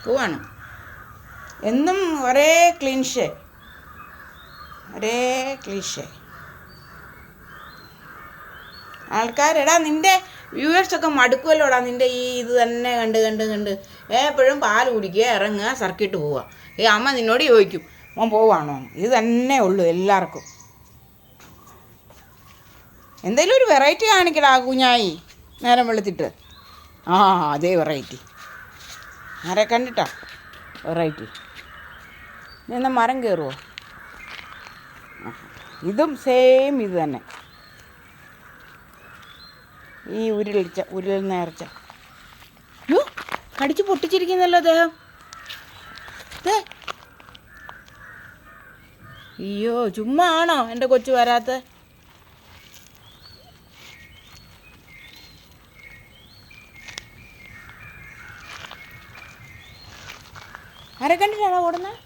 പോവാണ്. എന്നും ഒരേ ക്ലീൻഷേ, ഒരേ ക്ലീഷേ. ആൾക്കാരെടാ നിൻ്റെ വ്യൂവേഴ്സൊക്കെ മടുക്കുമല്ലോടാ നിൻ്റെ ഈ ഇത് തന്നെ കണ്ട് കണ്ട് കണ്ട്. എപ്പോഴും പാൽ കുടിക്കുക, ഇറങ്ങുക, സർക്കിട്ട് പോവുക. അമ്മ നിന്നോട് ചോദിക്കും മോൻ പോവാണോ? ഇത് തന്നെ ഉള്ളൂ എല്ലാവർക്കും. എന്തെങ്കിലും ഒരു വെറൈറ്റി കാണിക്കടാ കുഞ്ഞായി, നേരം വെളുത്തിട്ട്. അതേ വെറൈറ്റി. ആരെ കണ്ടിട്ടാ വെറൈറ്റി? നീ എന്നാൽ മരം കയറുമോ? ഇതും സെയിം ഇത് തന്നെ. ഈ ഉരുൾ നേർച്ച. യോ, കടിച്ച് പൊട്ടിച്ചിരിക്കുന്നല്ലോ അദ്ദേഹം. അയ്യോ, ചുമ്മാ ആണോ എൻ്റെ കൊച്ചു വരാത്ത? ആരെ കണ്ടിട്ടാണോ ഓടുന്നത്?